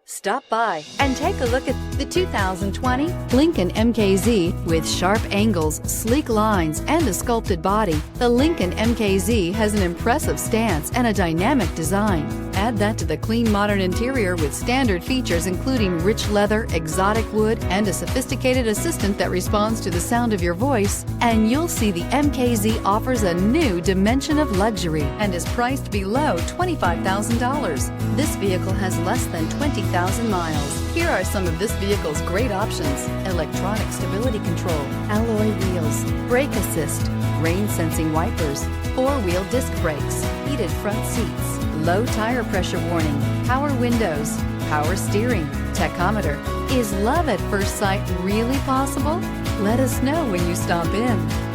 Stop by and take a look at the 2020 Lincoln MKZ. With sharp angles, sleek lines, and a sculpted body, the Lincoln MKZ has an impressive stance and a dynamic design. Add that to the clean, modern interior with standard features including rich leather, exotic wood, and a sophisticated assistant that responds to the sound of your voice, and you'll see the MKZ offers a new dimension of luxury and is priced below $25,000. This vehicle has less than 20,000 miles. Here are some of this vehicle's great options: electronic stability control, alloy wheels, brake assist, rain sensing wipers, four-wheel disc brakes, heated front seats, low tire pressure warning, power windows, power steering, tachometer. Is love at first sight really possible? Let us know when you stop in.